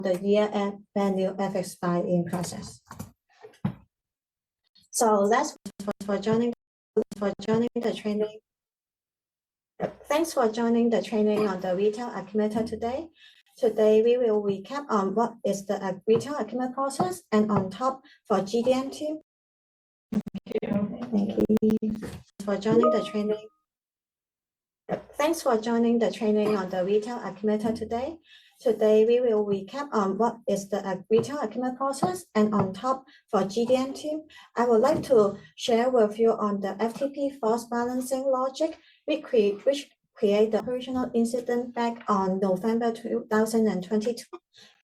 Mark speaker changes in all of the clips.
Speaker 1: the year-end value FX buy-in process. So that's for joining the training. Thanks for joining the training on the retail accumulator today. Today we will recap on what is the retail accumulator process and on top for GDM team. Thank you for joining the training. Thanks for joining the training on the retail accumulator today. Today we will recap on what is the retail accumulator process and on top for GDM team. I would like to share with you on the FTP force balancing logic which create the operational incident back on November 2022.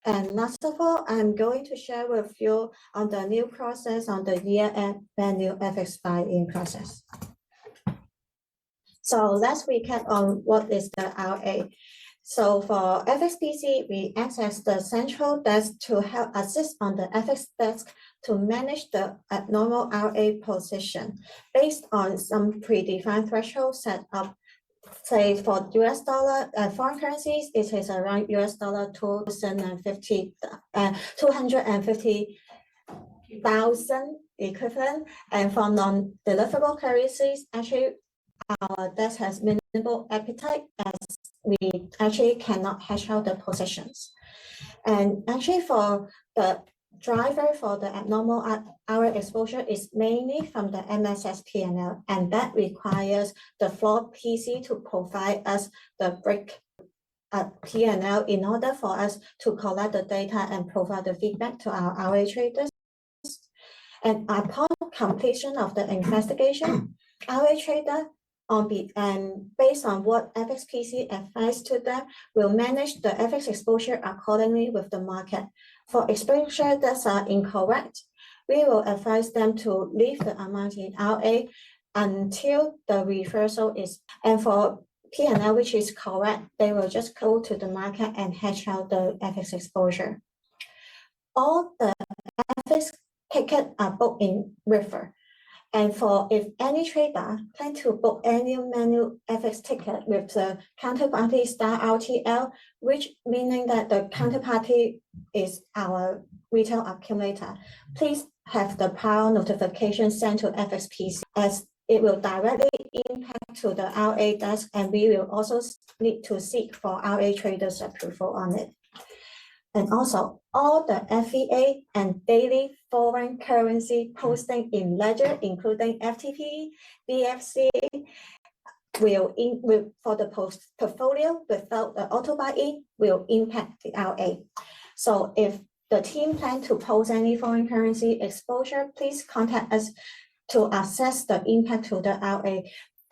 Speaker 1: And last of all, I'm going to share with you on the new process on the year-end value FX buy-in process. So let's recap on what is the RA. So for FXPC, we act as the central desk to help assist on the FX desk to manage the abnormal RA position based on some predefined threshold set up. Say for US dollar foreign currencies, it is around US dollar 250,000 equivalent, and for non-deliverable currencies, actually our desk has minimal appetite as we actually cannot hash out the positions. And actually for the driver for the abnormal RA exposure is mainly from the MSS P&L, and that requires the floor PC to provide us the break P&L in order for us to collect the data and provide the feedback to our RA traders. And upon completion of the investigation, RA trader based on what FXPC advised to them, will manage the FX exposure accordingly with the market. For exposure that are incorrect, we will advise them to leave the amount in RA until the reversal is, and for P&L which is correct, they will just go to the market and hedge out the FX exposure. All the FX tickets are booked in River. And for if any trader plan to book any manual FX ticket with the counterparty star RTL, which meaning that the counterparty is our retail accumulator, please have the prior notification sent to FXPC as it will directly impact to the RA desk, and we will also need to seek for RA traders approval on it. And also, all the FEA and daily foreign currency posting in Ledger, including FTP, BFC, will for the portfolio without the auto buy-in will impact the RA. So if the team plan to post any foreign currency exposure, please contact us to assess the impact to the RA.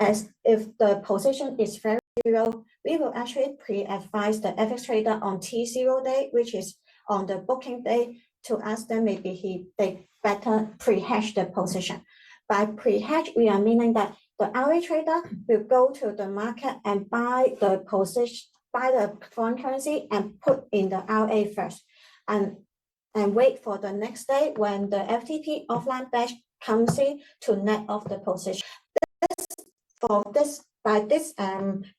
Speaker 1: As if the position is very low, we will actually pre-advise the FX trader on T0 day, which is on the booking day, to ask them maybe they better pre-hedge the position. By pre-hedge, we are meaning that the RA trader will go to the market and buy the position, buy the foreign currency and put in the RA first, and wait for the next day when the FTP offline batch comes in to net off the position. By this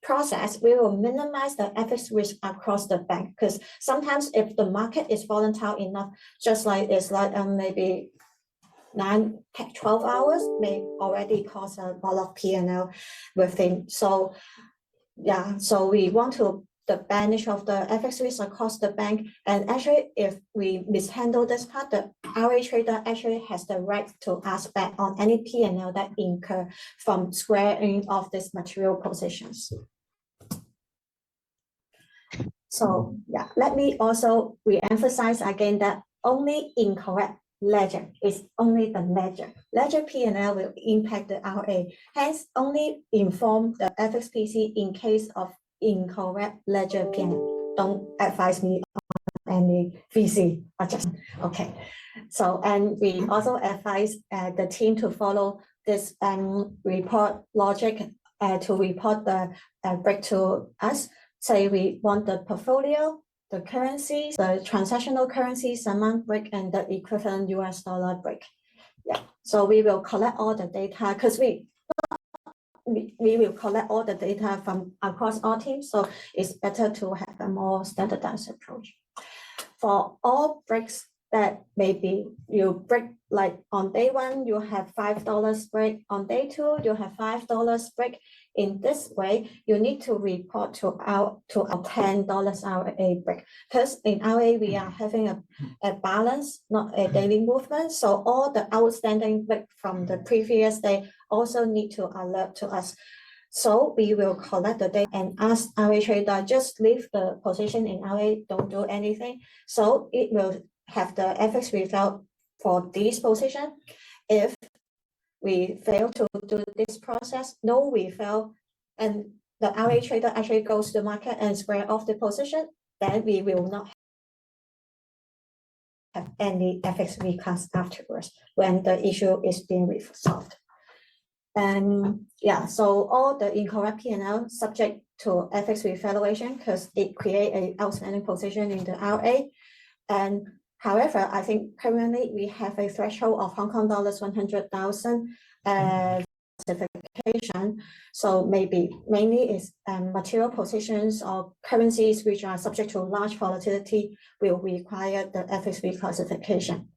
Speaker 1: process, we will minimize the FX risk across the bank, because sometimes if the market is volatile enough, just like it's like maybe 9-12 hours may already cause a lot of P&L within. So yeah, so we want to the manage of the FX risk across the bank. And actually, if we mishandle this part, the RA trader actually has the right to ask back on any P&L that incur from squaring off these material positions. So yeah, let me also re-emphasize again that only incorrect ledger is only the ledger. Ledger P&L will impact the RA. Hence, only inform the FXPC in case of incorrect ledger P&L. Don't advise me on any VC adjustment. Okay. So, and we also advise the team to follow this report logic to report the break to us. Say we want the portfolio, the currencies, the transactional currencies amount break, and the equivalent US dollar break. Yeah. So we will collect all the data because we will collect all the data from across all teams, so it's better to have a more standardized approach. for all breaks that maybe you break, like on day one, you have $5 break, on day two, you have $5 break. In this way, you need to report to our $10 RA break. Because in RA, we are having a balance, not a daily movement. So all the outstanding break from the previous day also need to alert to us. So we will collect the data and ask RA trader, just leave the position in RA, don't do anything. So it will have the FX result for this position. If we fail to do this process, no, we fail, and the RA trader actually goes to the market and square off the position, then we will not have any FX reclass afterwards when the issue is being resolved. And yeah, so all the incorrect P&L subject to FX revaluation because it create an outstanding position in the RA. And however, I think currently we have a threshold of Hong Kong dollars 100,000 classification. So maybe mainly is material positions or currencies which are subject to large volatility will require the FX reclassification.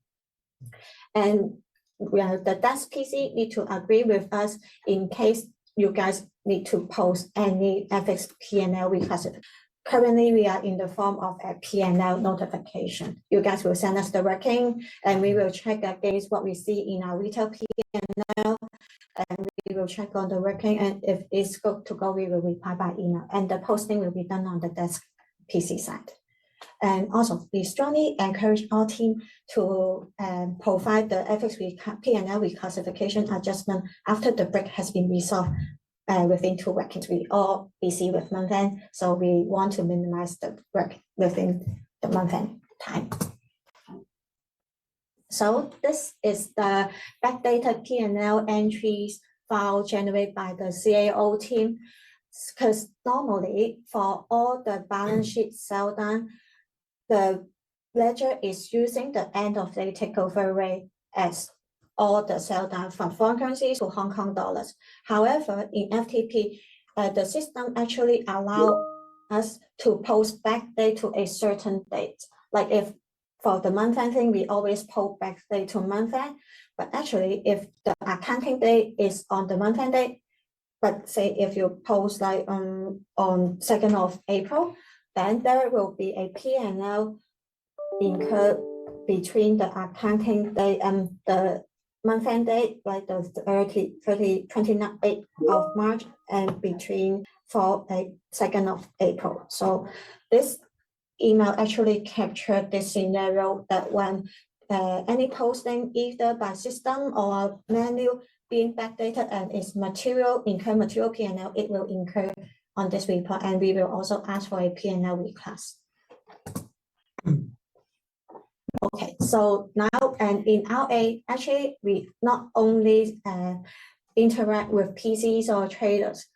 Speaker 1: And the desk PC need to agree with us in case you guys need to post any FX P&L reclassification. Currently, we are in the form of a P&L notification. You guys will send us the working, and we will check against what we see in our retail P&L, and we will check on the working, and if it's good to go, we will reply by email, and the posting will be done on the desk PC side. And also, we strongly encourage our team to provide the FX P&L reclassification adjustment after the break has been resolved within 2 working days. We all busy with month end, so we want to minimize the work within the month end time. So this is the backdated P&L entries file generated by the CAO team, because normally for all the balance sheet sell down, the ledger is using the end of day takeover rate as all the sell down from foreign currencies to Hong Kong dollars. However, in FTP, the system actually allow us to post back date to a certain date. Like if for the month end thing, we always post back date to month end. But actually, if the accounting date is on the month end date, but say if you post like on 2nd of April, then there will be a P&L incurred between the accounting date and the month-end date, like the 29th of March, and between for a 2nd of April. So this email actually captured this scenario that when any posting either by system or manual being backdated and is incur material P&L, it will incur on this report, and we will also ask for a P&L reclass. Okay, so now and in RA, actually we not only interact with PCs or traders,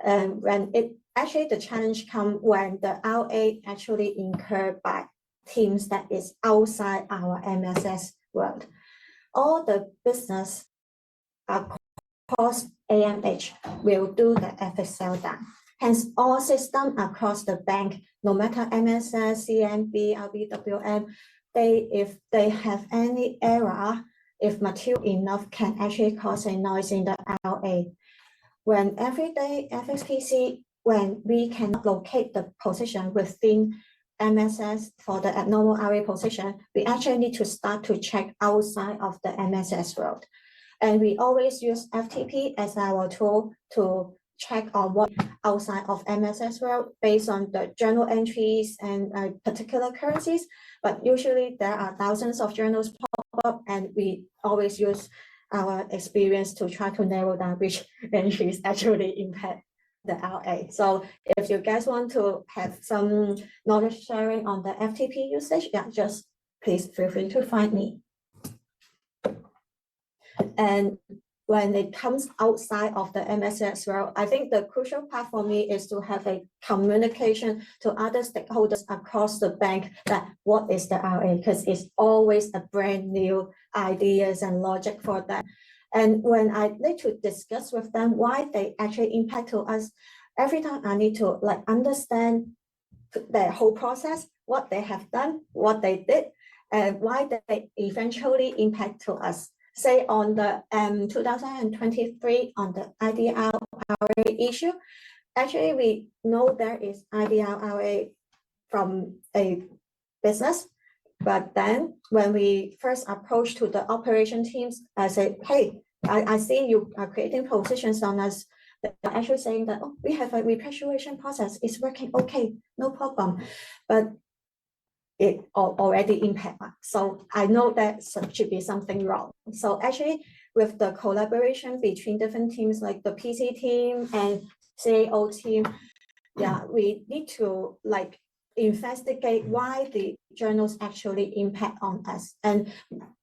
Speaker 1: when the challenge comes when the RA actually incurred by teams that is outside our MSS world. All the business across AMH will do the FX sell down. Hence, all systems across the bank, no matter MSS, CMB, RBWM, if they have any error, if material enough, can actually cause a noise in the RA. When every day FXPC, when we cannot locate the position within MSS for the abnormal RA position, we actually need to start to check outside of the MSS world. And we always use FTP as our tool to check on what outside of MSS world based on the journal entries and particular currencies. But usually there are thousands of journals pop up, and we always use our experience to try to narrow down which entries actually impact the RA. So if you guys want to have some knowledge sharing on the FTP usage, yeah, just please feel free to find me. And when it comes outside of the MSS world, I think the crucial part for me is to have a communication to other stakeholders across the bank that what is the RA, because it's always a brand new ideas and logic for them. And when I need to discuss with them why they actually impact to us, every time I need to like understand the whole process, what they have done, what they did, and why they eventually impact to us. Say on the 2023 on the IDRRA issue, actually we know there is IDRRA from a business, but then when we first approach to the operation teams, I say, hey, I see you are creating positions on us. They're actually saying that, oh, we have a repatriation process, it's working okay, no problem. But it already impact us. So I know that should be something wrong. So actually with the collaboration between different teams like the PC team and CAO team, yeah, we need to like investigate why the journals actually impact on us. And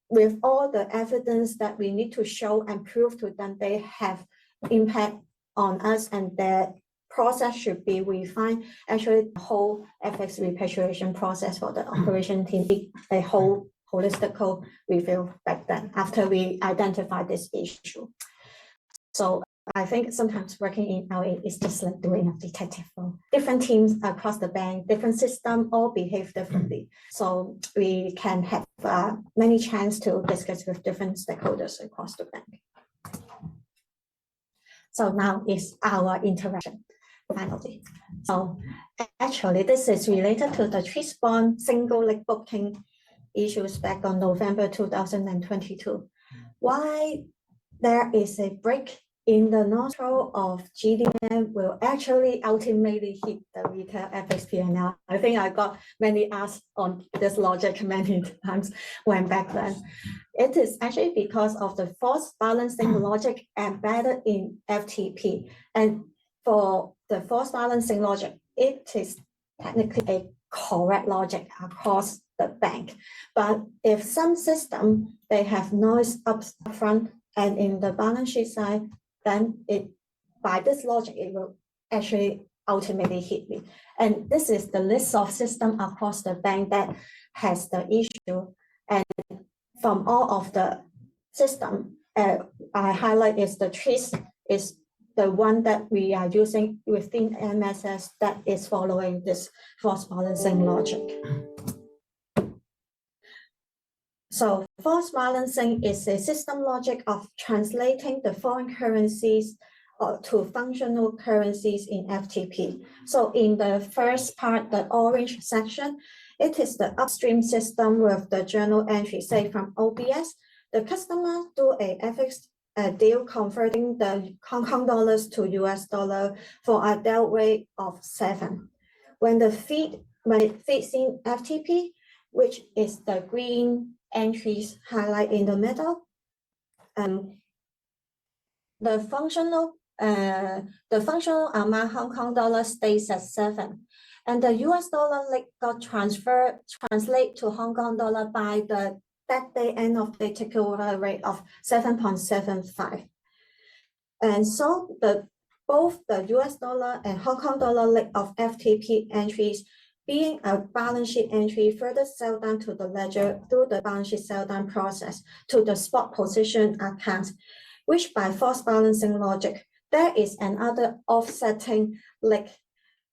Speaker 1: with all the evidence that we need to show and prove to them they have impact on us and their process should be refined. Actually, the whole FX repatriation process for the operation team, a whole holistic review back then after we identified this issue. So I think sometimes working in LA is just like doing a detective role. Different teams across the bank, different systems, all behave differently. So we can have many chances to discuss with different stakeholders across the bank. So now is our interaction, finally. So actually, this is related to the Swiss bond single leg booking issues back on November 2022. Why there is a break in the nostril of GDM will actually ultimately hit the retail FX P&L. I think I got many asks on this logic many times when back then. It is actually because of the force balancing logic embedded in FTP. And for the force balancing logic, it is technically a correct logic across the bank. But if some system, they have noise up front and in the balance sheet side, then it, by this logic, it will actually ultimately hit me. And this is the list of systems across the bank that has the issue. And from all of the system, I highlight is the TRIS is the one that we are using within MSS that is following this force balancing logic. So force balancing is a system logic of translating the foreign currencies to functional currencies in FTP. So in the first part, the orange section, it is the upstream system with the journal entry, say from OBS. The customer do a FX deal converting the Hong Kong dollars to US dollar for a del rate of 7. When it feeds in FTP, which is the green entries highlight in the middle, the functional amount Hong Kong dollar stays at 7, and the US dollar like got translate to Hong Kong dollar by the that day end of day takeover rate of 7.75, and so both the US dollar and Hong Kong dollar leg of FTP entries being a balance sheet entry further sell down to the ledger through the balance sheet sell down process to the spot position account, which by force balancing logic, there is another offsetting leg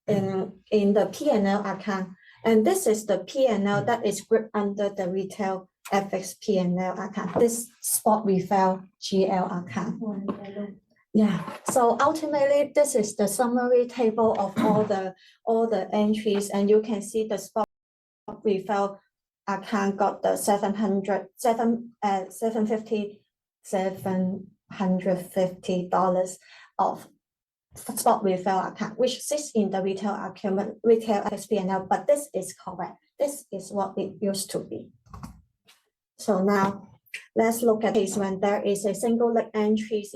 Speaker 1: in the P&L account. And this is the P&L that is grouped under the retail FX P&L account, this spot refill GL account. Yeah, so ultimately, this is the summary table of all the entries, and you can see the spot refill account got the $750 of spot refill account, which sits in the retail FX, but this is correct. This is what it used to be. So now let's look at this when there is a single leg entries.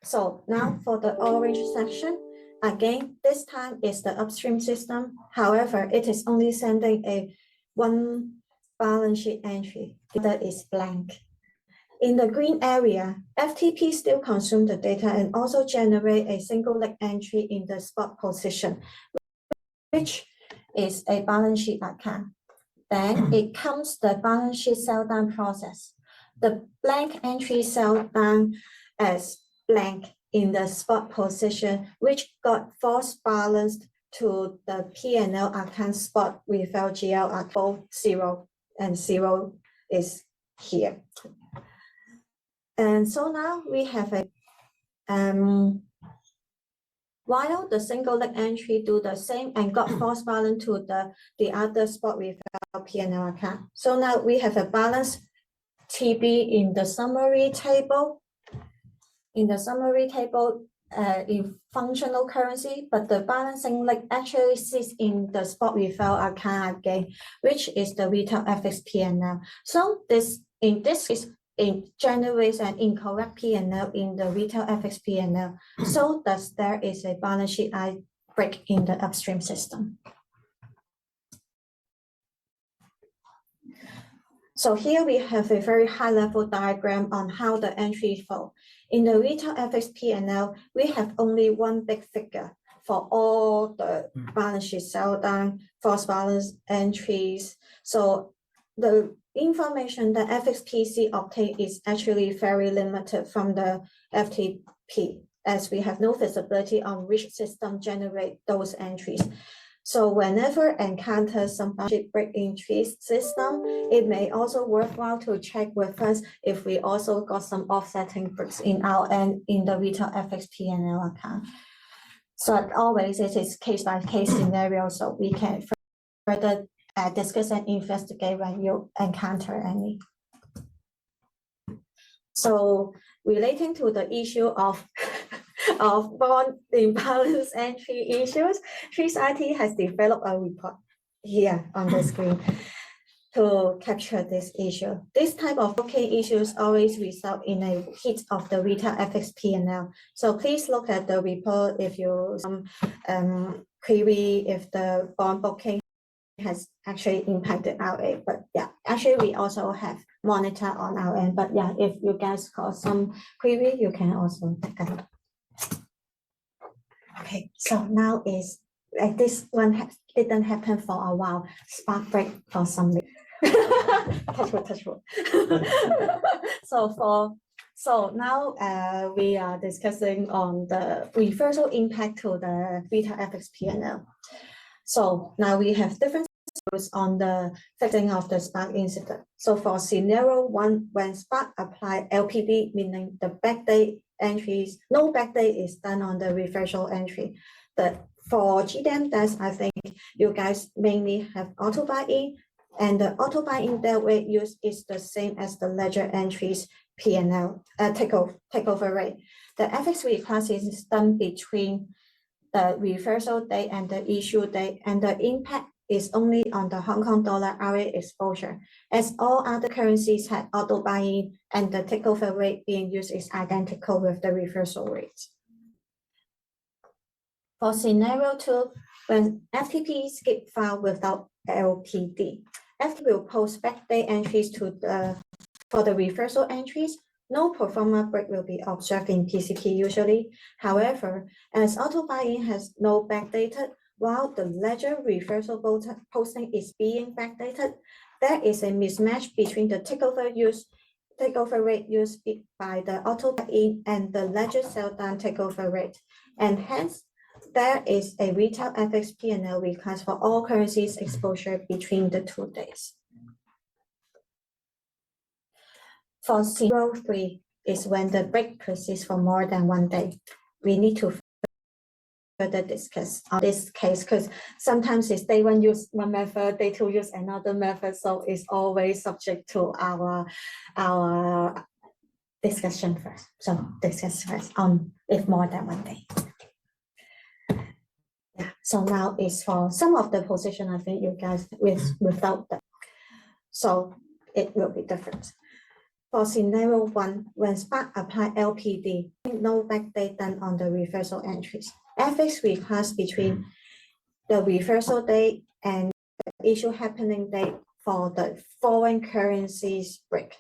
Speaker 1: So now for the orange section, again, this time is the upstream system. However, it is only sending a one balance sheet entry. The other is blank. In the green area, FTP still consume the data and also generate a single leg entry in the spot position, which is a balance sheet account. Then it comes the balance sheet sell down process. The blank entry sell down as blank in the spot position, which got force balanced to the P&L account spot without GL at both 0 and 0 is here. And so now we have a while the single leg entry do the same and got false balance to the other spot without P&L account. So now we have a balance TB in the summary table. In the summary table, in functional currency, but the balancing leg actually sits in the spot without account again, which is the retail FX P&L. So in this case, it generates an incorrect P&L in the retail FX P&L. So thus there is a balance sheet break in the upstream system. So here we have a very high level diagram on how the entry flow. In the retail FX P&L, we have only one big figure for all the balance sheet sell down, false balance entries. So the information that FXPC obtained is actually very limited from the FTP, as we have no visibility on which system generate those entries. So whenever encounter some budget break entries system, it may also worthwhile to check with us if we also got some offsetting breaks in our end in the retail FX P&L account. So always it is case by case scenario, so we can further discuss and investigate when you encounter any. So relating to the issue of bond imbalance entry issues, Swiss IT has developed a report here on the screen to capture this issue. This type of booking issues always result in a hit of the retail FX P&L. So please look at the report if you query if the bond booking has actually impacted our end. But yeah, actually we also have monitor on our end. But yeah, if you guys got some query, you can also take a look. Okay, so now is like this one didn't happen for a while. Spark break for some reason. touch wood. So now we are discussing on the reversal impact to the retail FX P&L. So now we have different scenarios on the fixing of the Spark incident. So for scenario 1, when Spark apply LPD, meaning the backdate entries, no backdate is done on the reversal entry. But for GDAM desk, I think you guys mainly have auto buy-in, and the auto buy-in that way used is the same as the ledger entries P&L takeover rate. The FX reclass is done between the reversal date and the issue date, and the impact is only on the Hong Kong dollar RA exposure, as all other currencies had auto buy-in and the takeover rate being used is identical with the reversal rate. For scenario 2, when FTP skip file without LPD, FTP will post backdate entries for the reversal entries. No pro forma break will be observed in PCP usually. However, as auto buy-in has no backdated, while the ledger reversal posting is being backdated, there is a mismatch between the takeover rate used by the auto buy-in and the ledger sell down takeover rate, and hence there is a retail FX P&L reclass for all currencies exposure between the 2 days. For scenario 3 is when the break persists for more than 1 day. We need to further discuss on this case because sometimes it's day 1 use one method, day 2 use another method, so it's always subject to our discussion first. So discuss first on if more than 1 day. Yeah. So now is for some of the position. I think you guys without that, so it will be different. For scenario 1, when Spark apply LPD, no backdate done on the reversal entries. FX reclass between the reversal date and the issue happening date for the foreign currencies break.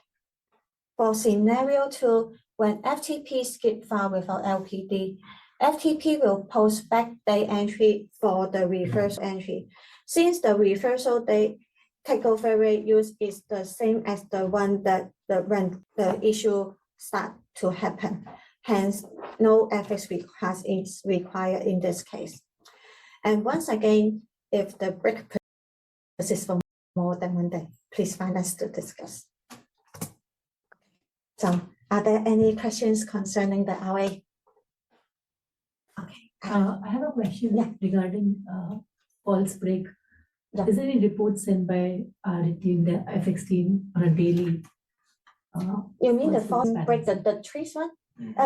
Speaker 1: For scenario 2, when FTP skip file without LPD, FTP will post backdate entry for the reversal entry. Since the reversal date takeover rate used is the same as the one that when the issue start to happen. Hence, no FX reclass is required in this case. And once again, if the break persists for more than 1 day, please find us to discuss. So are there any questions concerning the RA? Okay.
Speaker 2: I have a question regarding false break.
Speaker 1: Yeah.
Speaker 2: Is there any report sent by our team, the FX team, on a daily?
Speaker 1: You mean the false break, the trace one?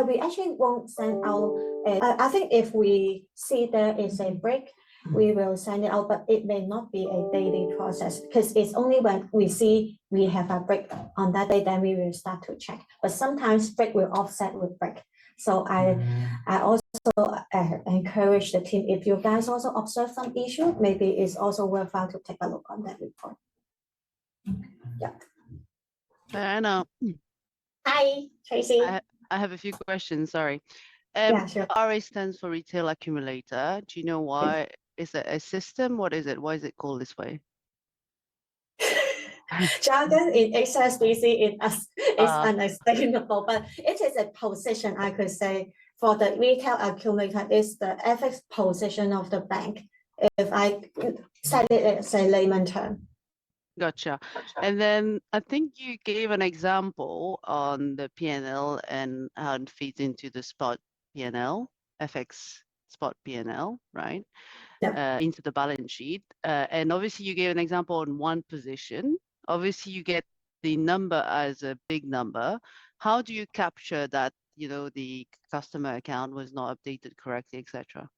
Speaker 1: We actually won't send out. I think if we see there is a break, we will send it out, but it may not be a daily process because it's only when we see we have a break on that day, then we will start to check. But sometimes break will offset with break. So I also encourage the team, if you guys also observe some issue, maybe it's also worthwhile to take a look on that report. Yeah.
Speaker 3: Diana,
Speaker 1: Hi, Tracy.
Speaker 3: I have a few questions, sorry.
Speaker 1: Yeah, sure.
Speaker 3: RA stands for Retail Accumulator. Do you know why? Is it a system? What is it? Why is it called this way?
Speaker 1: Jargon in HSBC is unexplainable, but it is a position, I could say, for the retail accumulator is the FX position of the bank, if I said it as a layman term.
Speaker 3: Gotcha. And then I think you gave an example on the P&L and how it feeds into the spot P&L, FX spot P&L, right?
Speaker 1: Yeah.
Speaker 3: Into the balance sheet. And obviously you gave an example on one position. Obviously you get the number as a big number. How do you capture that, you know, the customer account was not updated correctly, etc.?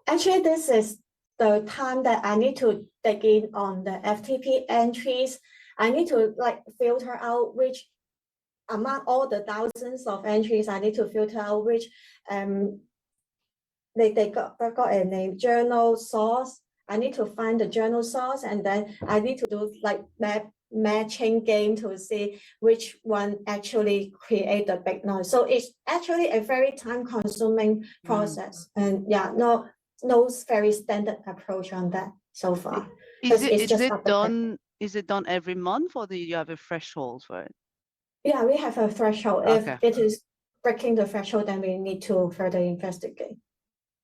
Speaker 1: Actually, this is the time that I need to dig in on the FTP entries. I need to like filter out which among all the thousands of entries, I need to filter out which they got a name journal source. I need to find the journal source, and then I need to do like matching game to see which one actually create the big noise. So it's actually a very time-consuming process, and yeah, no very standard approach on that so far.
Speaker 3: Is it done every month, or do you have a threshold for it?
Speaker 1: Yeah, we have a threshold.
Speaker 3: Okay.
Speaker 1: If it is breaking the threshold, then we need to further investigate.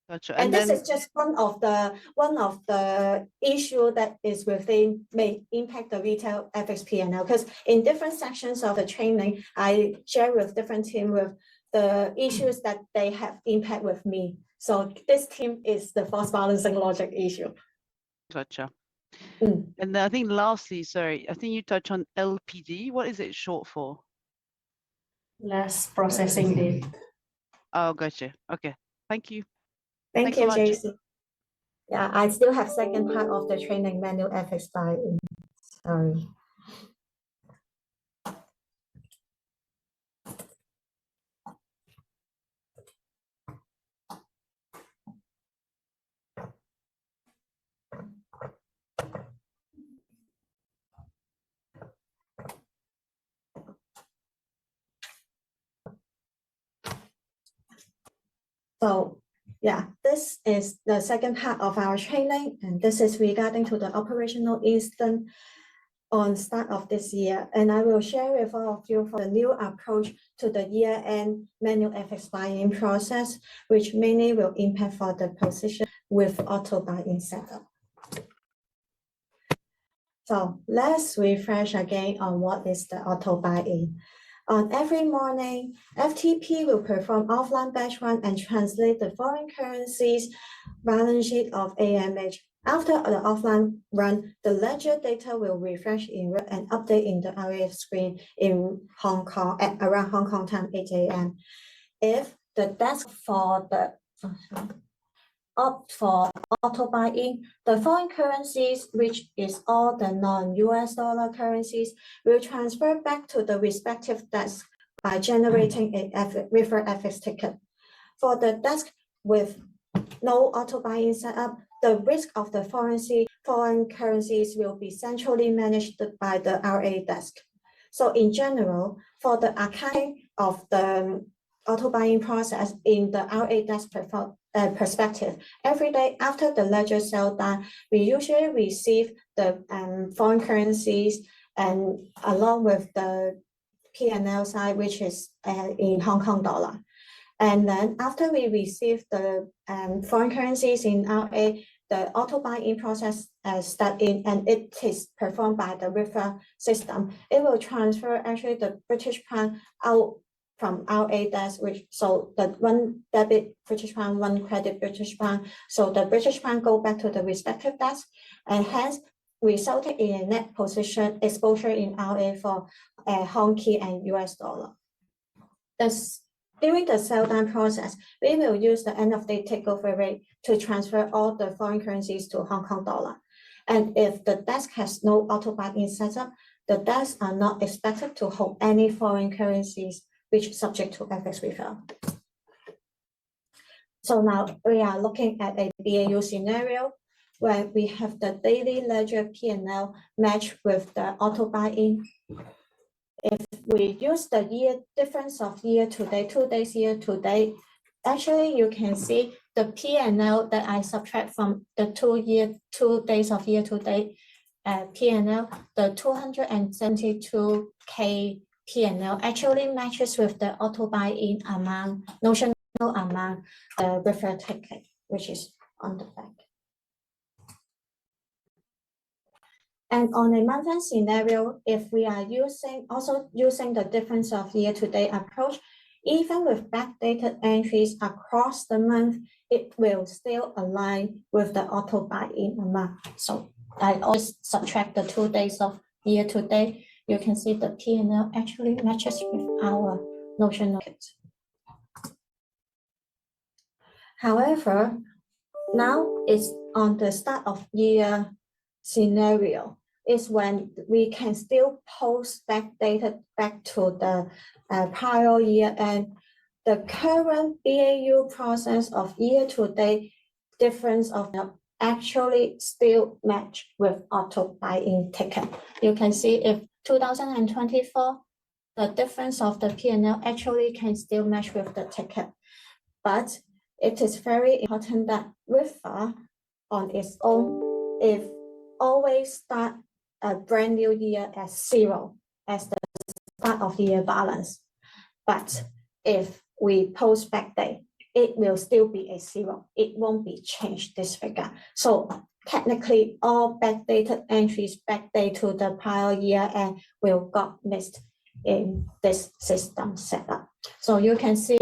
Speaker 3: Gotcha.
Speaker 1: And this is just one of the issue that is within may impact the retail FX P&L, because in different sections of the training, I share with different team with the issues that they have impact with me. So this team is the false balancing logic issue.
Speaker 3: Gotcha. And then I think lastly, sorry, I think you touched on LPD. What is it short for?
Speaker 4: Less processing day.
Speaker 3: Oh, gotcha. Okay. Thank you.
Speaker 1: Thank
Speaker 3: Thanks so
Speaker 1: you,
Speaker 3: much.
Speaker 1: JC. Yeah, I still have second part of the training manual FX buy-in. Sorry. So yeah, this is the second part of our training, and this is regarding to the operational instance on start of this year. And I will share with all of you for the new approach to the year-end manual FX buy-in process, which mainly will impact for the position with auto buy-in setup. So let's refresh again on what is the auto buy-in. On every morning, FTP will perform offline batch run and translate the foreign currencies balance sheet of AMH. After the offline run, the ledger data will refresh in and update in the RAF screen in Hong Kong at around Hong Kong time 8 a.m. If the desk for the opt for auto buy-in, the foreign currencies, which is all the non-US dollar currencies, will transfer back to the respective desk by generating a refer FX ticket. For the desk with no auto buy-in setup, the risk of the foreign currencies will be centrally managed by the RA desk. So in general, for the accounting of the auto buying process in the RA desk perspective, every day after the ledger sell down, we usually receive the foreign currencies and along with the P&L side, which is in Hong Kong dollar. And then after we receive the foreign currencies in RA, the auto buy-in process start in, and it is performed by the refer system. It will transfer actually the British pound out from RA desk, which so that one debit British pound, one credit British pound. So the British pound go back to the respective desk, and hence resulted in a net position exposure in RA for Hong Kong and US dollar. During the sell down process, we will use the end of day takeover rate to transfer all the foreign currencies to Hong Kong dollar. And if the desk has no auto buy-in setup, the desks are not expected to hold any foreign currencies which is subject to FX refer. So now we are looking at a BAU scenario where we have the daily ledger P&L matched with the auto buy-in. If we use the year difference of year to date, 2 days year to date, actually you can see the P&L that I subtract from the 2 days of year to date P&L, the 272K P&L actually matches with the auto buy-in amount, notional amount, the refer ticket, which is on the back. And on a month-end scenario, if we are also using the difference of year-to-date approach, even with backdated entries across the month, it will still align with the auto buy-in amount. So I always subtract the 2 days of year-to-date. You can see the P&L actually matches with our notional. However, now it's on the start of year scenario is when we can still post backdated back to the prior year, and the current BAU process of year to date difference of actually still match with auto buy-in ticket. You can see if 2024, the difference of the P&L actually can still match with the ticket, but it is very important that refer on its own, if always start a brand new year as 0 as the start of the year balance. But if we post backdate, it will still be a 0. It won't be changed this figure. So technically all backdated entries backdate to the prior year and will got missed in this system setup. So you can see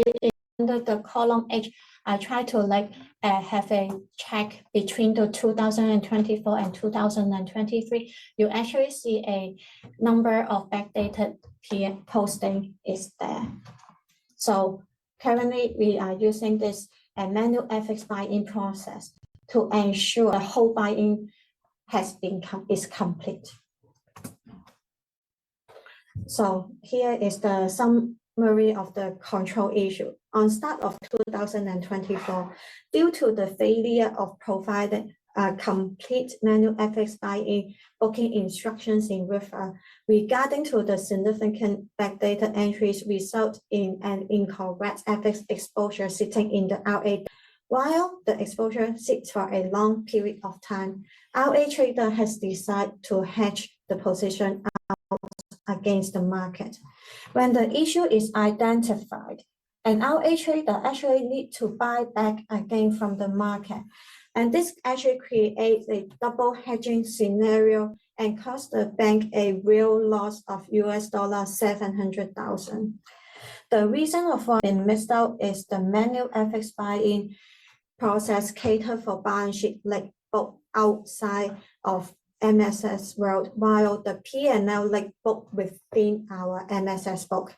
Speaker 1: under the column H, I try to have a check between the 2024 and 2023. You actually see a number of backdated posting is there. So currently we are using this manual FX buy-in process to ensure the whole buy-in is complete. So here is the summary of the control issue. On start of 2024, due to the failure of providing complete manual FX buy-in booking instructions in refer, regarding to the significant backdated entries result in an incorrect FX exposure sitting in the RA. While the exposure sits for a long period of time, RA trader has decided to hedge the position out against the market. When the issue is identified, an RA trader actually need to buy back again from the market. And this actually creates a double hedging scenario and cost the bank a real loss of US dollar 700,000. The reason of what been missed out is the manual FX buy-in process cater for balance sheet like book outside of MSS world, while the P&L like book within our MSS book.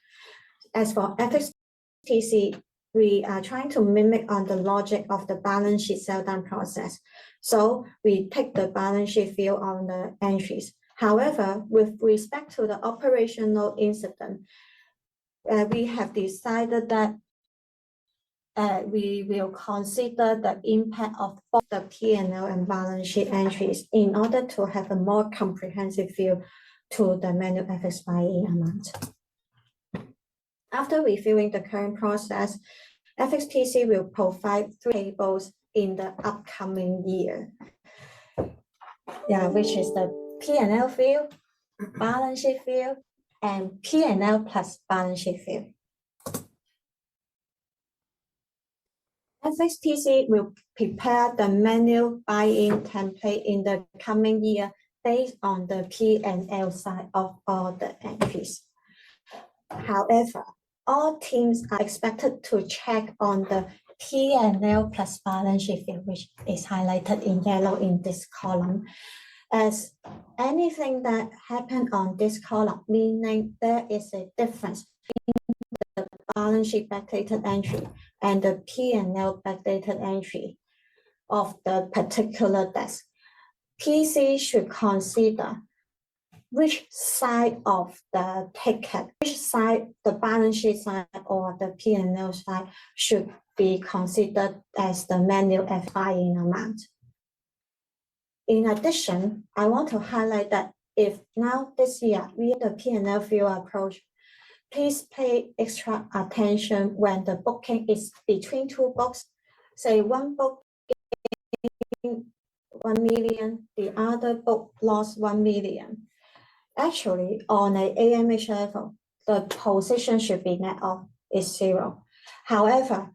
Speaker 1: As for FXTC, we are trying to mimic on the logic of the balance sheet sell down process. So we take the balance sheet view on the entries. However, with respect to the operational incident, we have decided that we will consider the impact of both the P&L and balance sheet entries in order to have a more comprehensive view to the manual FX buy-in amount. After reviewing the current process, FXTC will provide 3 tables in the upcoming year, which is the P&L view, balance sheet view, and P&L plus balance sheet view. FXPC will prepare the manual buy-in template in the coming year based on the P&L side of all the entries. However, all teams are expected to check on the P&L plus balance sheet field, which is highlighted in yellow in this column, as anything that happened on this column, meaning there is a difference between the balance sheet backdated entry and the P&L backdated entry of the particular desk. PC should consider which side of the ticket, which side, the balance sheet side or the P&L side, should be considered as the manual buy-in amount. In addition, I want to highlight that if now this year we have the P&L view approach, please pay extra attention when the booking is between two books. Say one book gained 1 million, the other book lost 1 million. Actually, on an AMH level, the position should be net off is 0. However,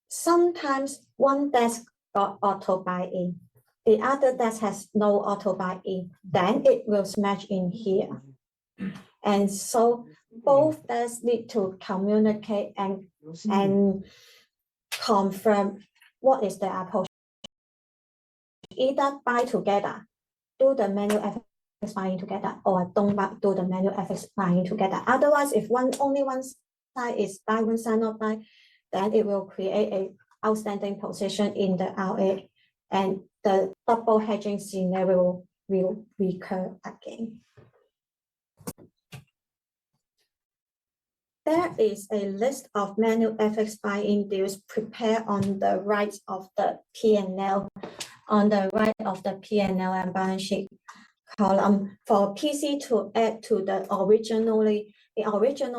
Speaker 1: sometimes one desk got auto buy-in, the other desk has no auto buy-in, then it will smash in here. And so both desks need to communicate and confirm what is the approach. Either buy together, do the manual FX buying together, or don't do the manual FX buying together. Otherwise, if only one side is buy, one side not buy, then it will create a outstanding position in the RA, and the double hedging scenario will recur again. There is a list of manual FX buy-in deals prepared on the right of the P&L, on the right of the P&L and balance sheet column for PC to add to the original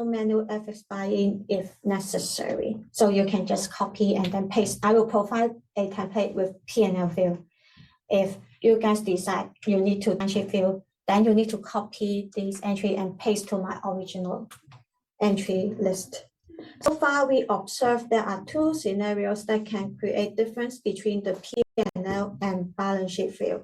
Speaker 1: manual FX buy-in if necessary. So you can just copy and then paste. I will provide a template with P&L field. If you guys decide you need to balance sheet field, then you need to copy this entry and paste to my original entry list. So far, we observed there are two scenarios that can create difference between the P&L and balance sheet field.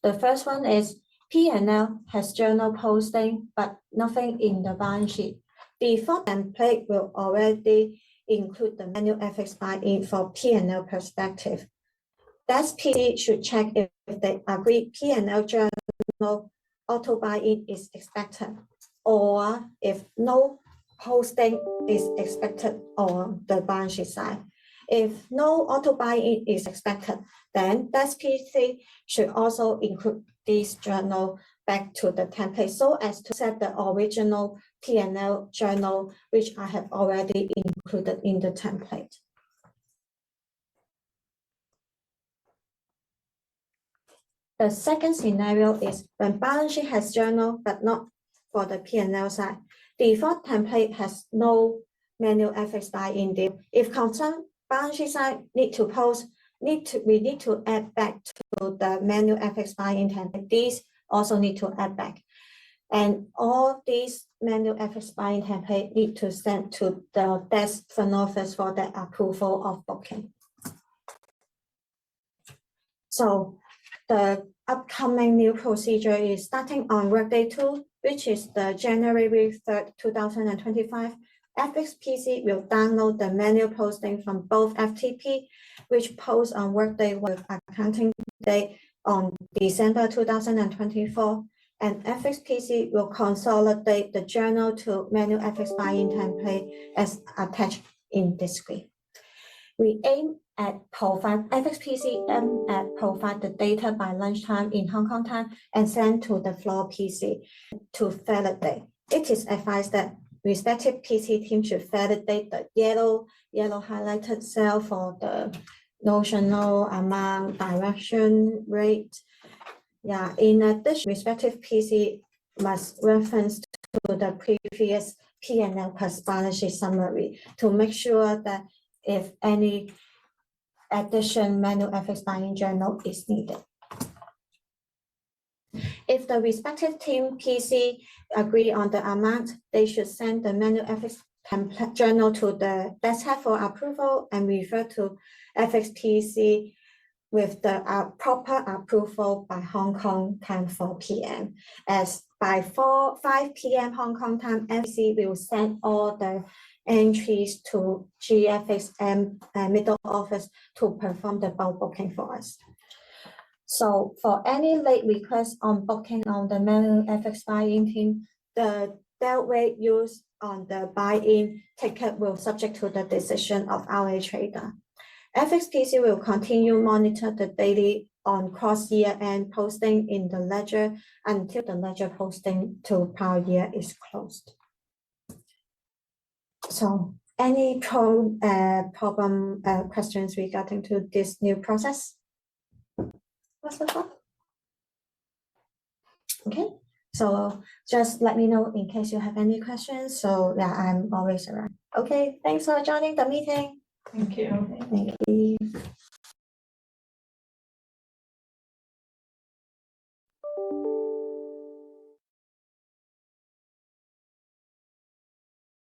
Speaker 1: The first one is P&L has journal posting, but nothing in the balance sheet. Default template will already include the manual FX buy-in for P&L perspective. Desk PC should check if the agreed P&L journal auto buy-in is expected, or if no posting is expected on the balance sheet side. If no auto buy-in is expected, then Desk PC should also include this journal back to the template so as to set the original P&L journal, which I have already included in the template. The second scenario is when balance sheet has journal, but not for the P&L side. Default template has no manual FX buy-in deal. If concerned balance sheet side need to post, we need to add back to the manual FX buy-in template. These also need to add back. And all these manual FX buy-in template need to send to the desk front office for the approval of booking. So the upcoming new procedure is starting on workday 2, which is the January 3rd, 2025. FXPC will download the manual posting from both FTP, which posts on workday with accounting date on December 2024, and FXPC will consolidate the journal to manual FX buy-in template as attached in this screen. We aim at FXPC aim at provide the data by lunchtime in Hong Kong time and send to the floor PC to validate. It is advised that respective PC team should validate the yellow highlighted cell for the notional amount, direction, rate. Yeah, in addition, respective PC must reference to the previous P&L plus balance sheet summary to make sure that if any addition manual FX buy-in journal is needed. If the respective team PC agree on the amount, they should send the manual FX template journal to the desktop for approval and refer to FXPC with the proper approval by Hong Kong time 4 p.m. As by 5 p.m. Hong Kong time, FXPC will send all the entries to GFXM middle office to perform the bulk booking for us. So for any late request on booking on the manual FX buy-in team, the dealt rate used on the buy-in ticket will subject to the decision of our trader. FXPC will continue monitor the daily on cross-year end posting in the ledger until the ledger posting to prior year is closed. So any problem questions regarding to this new process? What's the thought? Okay, so just let me know in case you have any questions. So yeah, I'm always around. Okay, thanks for joining the meeting.
Speaker 2: Thank you.
Speaker 1: Thank you.